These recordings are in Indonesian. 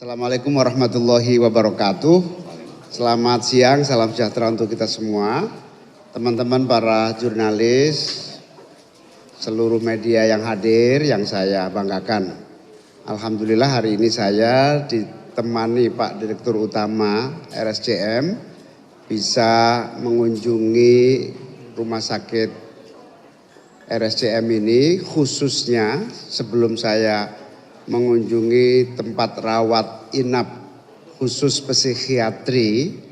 Assalamualaikum warahmatullahi wabarakatuh. Selamat siang, salam sejahtera untuk kita semua. Teman-teman para jurnalis, seluruh media yang hadir yang saya banggakan. Alhamdulillah hari ini saya ditemani Pak Direktur Utama RSCM bisa mengunjungi rumah sakit RSCM ini, khususnya sebelum saya mengunjungi tempat rawat inap khusus psikiatri,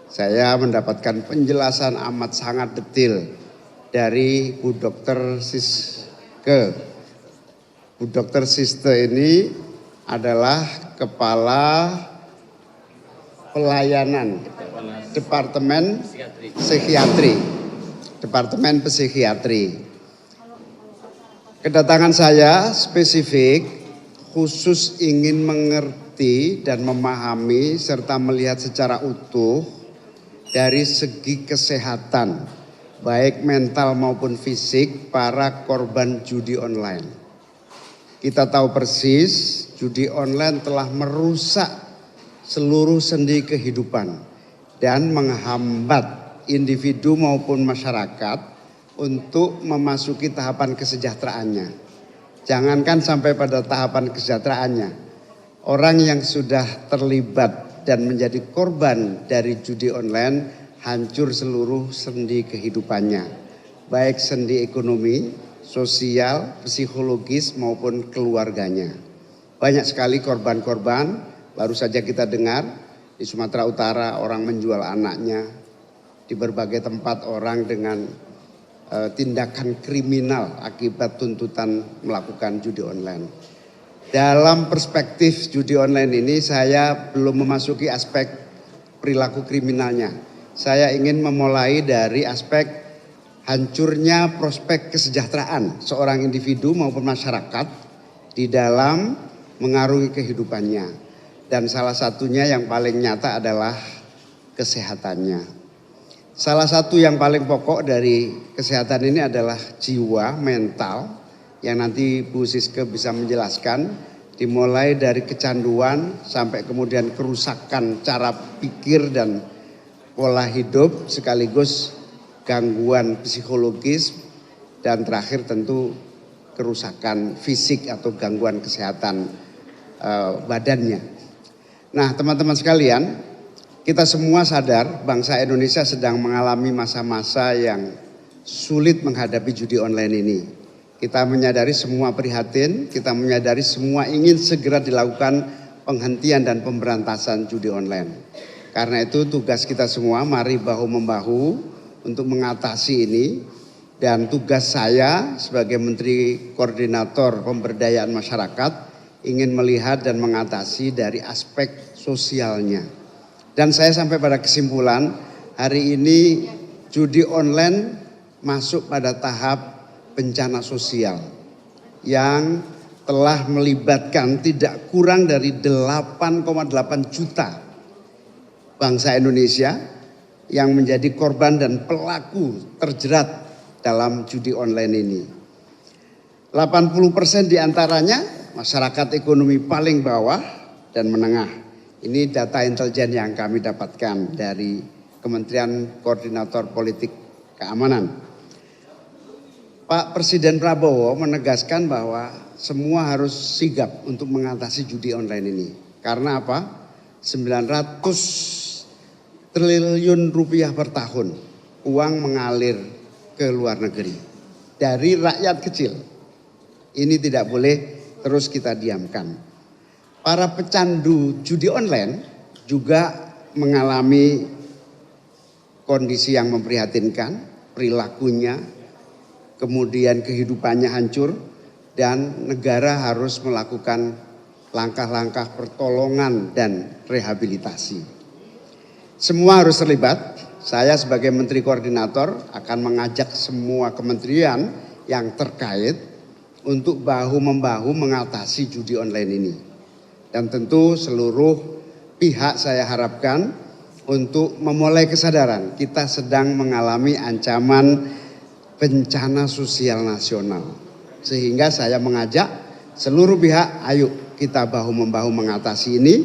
saya mendapatkan penjelasan amat sangat detail dari Bu Dr. Siske. Bu Dr. Siske ini adalah Kepala Pelayanan Departemen Psikiatri. Departemen Psikiatri. Kedatangan saya spesifik khusus ingin mengerti dan memahami serta melihat secara utuh dari segi kesehatan, baik mental maupun fisik para korban judi online. Kita tahu persis judi online telah merusak seluruh sendi kehidupan dan menghambat individu maupun masyarakat untuk memasuki tahapan kesejahteraannya. Jangankan sampai pada tahapan kesejahteraannya, orang yang sudah terlibat dan menjadi korban dari judi online hancur seluruh sendi kehidupannya, baik sendi ekonomi, sosial, psikologis maupun keluarganya. Banyak sekali korban-korban, baru saja kita dengar di Sumatera Utara orang menjual anaknya, di berbagai tempat orang dengan tindakan kriminal akibat tuntutan melakukan judi online. Dalam perspektif judi online ini saya belum memasuki aspek perilaku kriminalnya. Saya ingin memulai dari aspek hancurnya prospek kesejahteraan seorang individu maupun masyarakat di dalam mengarungi kehidupannya. Dan salah satunya yang paling nyata adalah kesehatannya. Salah satu yang paling pokok dari kesehatan ini adalah jiwa, mental, yang nanti Bu Siske bisa menjelaskan, dimulai dari kecanduan sampai kemudian kerusakan cara pikir dan pola hidup, sekaligus gangguan psikologis, dan terakhir tentu kerusakan fisik atau gangguan kesehatan badannya. Nah, teman-teman sekalian, kita semua sadar bangsa Indonesia sedang mengalami masa-masa yang sulit menghadapi judi online ini. Kita menyadari semua prihatin, kita menyadari semua ingin segera dilakukan penghentian dan pemberantasan judi online. Karena itu tugas kita semua mari bahu-membahu untuk mengatasi ini. Dan tugas saya sebagai Menteri Koordinator Pemberdayaan Masyarakat ingin melihat dan mengatasi dari aspek sosialnya. Dan saya sampai pada kesimpulan hari ini judi online masuk pada tahap bencana sosial yang telah melibatkan tidak kurang dari 8,8 juta bangsa Indonesia yang menjadi korban dan pelaku terjerat dalam judi online ini. 80% diantaranya masyarakat ekonomi paling bawah dan menengah. Ini data intelijen yang kami dapatkan dari Kementerian Koordinator Politik Keamanan. Pak Presiden Prabowo menegaskan bahwa semua harus sigap untuk mengatasi judi online ini. Karena apa? 900 triliun rupiah per tahun uang mengalir ke luar negeri dari rakyat kecil. Ini tidak boleh terus kita diamkan. Para pecandu judi online juga mengalami kondisi yang memprihatinkan, perilakunya, kemudian kehidupannya hancur, dan negara harus melakukan langkah-langkah pertolongan dan rehabilitasi. Semua harus terlibat. Saya sebagai Menteri Koordinator akan mengajak semua kementerian yang terkait untuk bahu-membahu mengatasi judi online ini. Dan tentu seluruh pihak saya harapkan untuk memulai kesadaran kita sedang mengalami ancaman bencana sosial nasional. Sehingga saya mengajak seluruh pihak, ayo kita bahu-membahu mengatasi ini,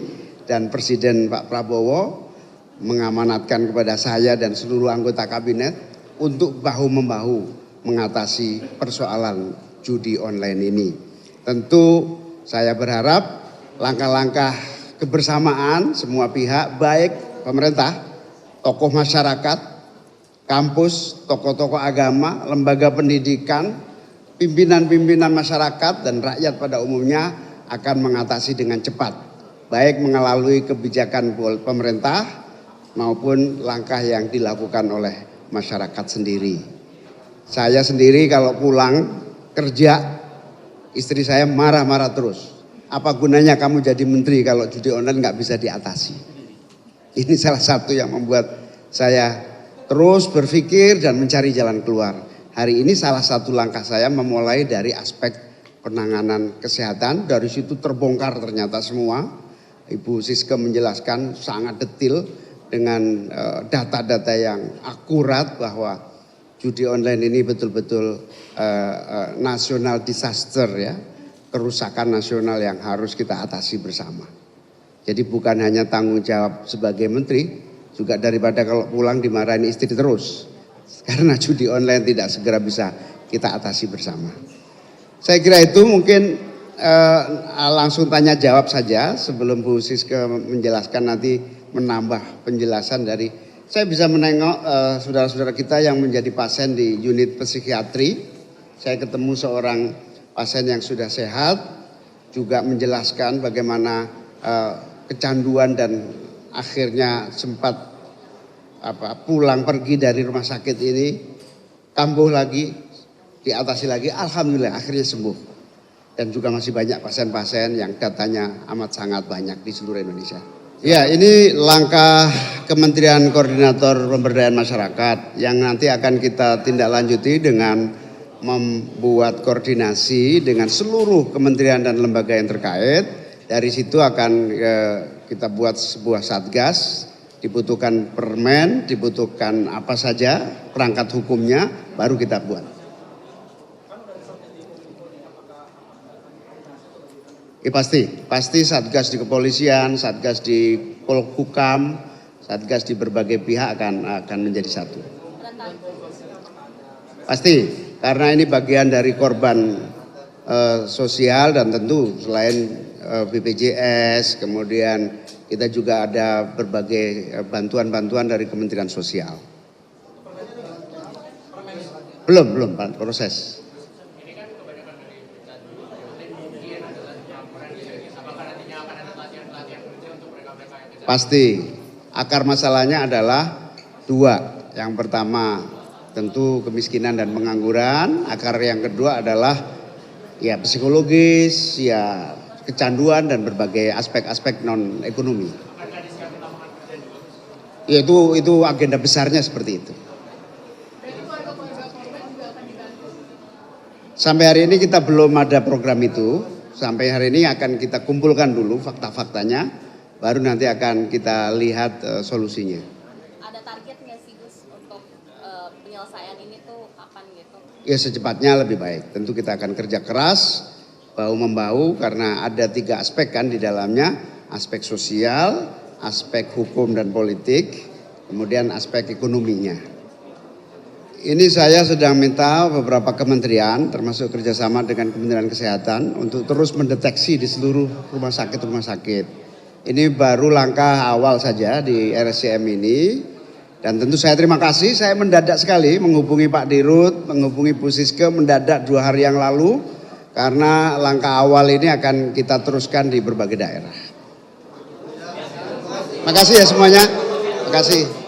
dan Presiden Pak Prabowo mengamanatkan kepada saya dan seluruh anggota kabinet untuk bahu-membahu mengatasi persoalan judi online ini. Tentu saya berharap langkah-langkah kebersamaan semua pihak, baik pemerintah, tokoh masyarakat, kampus, tokoh-tokoh agama, lembaga pendidikan, pimpinan-pimpinan masyarakat dan rakyat pada umumnya akan mengatasi dengan cepat. Baik melalui kebijakan pemerintah maupun langkah yang dilakukan oleh masyarakat sendiri. Saya sendiri kalau pulang kerja, istri saya marah-marah terus. Apa gunanya kamu jadi menteri kalau judi online nggak bisa diatasi? Ini salah satu yang membuat saya terus berpikir dan mencari jalan keluar. Hari ini salah satu langkah saya memulai dari aspek penanganan kesehatan. Dari situ terbongkar ternyata semua. Ibu Siska menjelaskan sangat detail dengan data-data yang akurat bahwa judi online ini betul-betul national disaster ya, kerusakan nasional yang harus kita atasi bersama. Jadi bukan hanya tanggung jawab sebagai menteri, juga daripada kalau pulang dimarahin istri terus. Karena judi online tidak segera bisa kita atasi bersama. Saya kira itu mungkin langsung tanya jawab saja sebelum Bu Siska menjelaskan nanti menambah penjelasan dari. Saya bisa menengok saudara-saudara kita yang menjadi pasien di unit psikiatri. Saya ketemu seorang pasien yang sudah sehat, juga menjelaskan bagaimana kecanduan dan akhirnya sempat pulang pergi dari rumah sakit ini, kambuh lagi, diatasi lagi, alhamdulillah akhirnya sembuh. Dan juga masih banyak pasien-pasien yang datanya amat sangat banyak di seluruh Indonesia. Ya, ini langkah Kementerian Koordinator Pemberdayaan Masyarakat yang nanti akan kita tindak lanjuti dengan membuat koordinasi dengan seluruh kementerian dan lembaga yang terkait. Dari situ akan kita buat sebuah satgas, dibutuhkan permen, dibutuhkan apa saja perangkat hukumnya, baru kita buat. Ya, pasti satgas di kepolisian, satgas di Polhukam, satgas di berbagai pihak akan menjadi satu. Pasti, karena ini bagian dari korban sosial dan tentu selain BPJS, kemudian kita juga ada berbagai bantuan-bantuan dari Kementerian Sosial. Belum proses. Pasti, akar masalahnya adalah dua. Yang pertama tentu kemiskinan dan pengangguran. Akar yang kedua adalah ya psikologis, ya kecanduan dan berbagai aspek-aspek non ekonomi. Ya itu agenda besarnya seperti itu. Sampai hari ini kita belum ada program itu. Sampai hari ini akan kita kumpulkan dulu fakta-faktanya. Baru nanti akan kita lihat solusinya. Ada target nggak sih Gus untuk penyelesaian ini tuh kapan gitu? Ya secepatnya lebih baik. Tentu kita akan kerja keras, bahu-membahu karena ada 3 aspek kan di dalamnya. Aspek sosial, aspek hukum dan politik, kemudian aspek ekonominya. Ini saya sedang minta beberapa kementerian termasuk kerjasama dengan Kementerian Kesehatan untuk terus mendeteksi di seluruh rumah sakit. Ini baru langkah awal saja di RSCM ini. Dan tentu saya terima kasih, saya mendadak sekali menghubungi Pak Dirut, menghubungi Bu Siska mendadak 2 hari yang lalu. Karena langkah awal ini akan kita teruskan di berbagai daerah. Terima kasih ya semuanya. Terima kasih.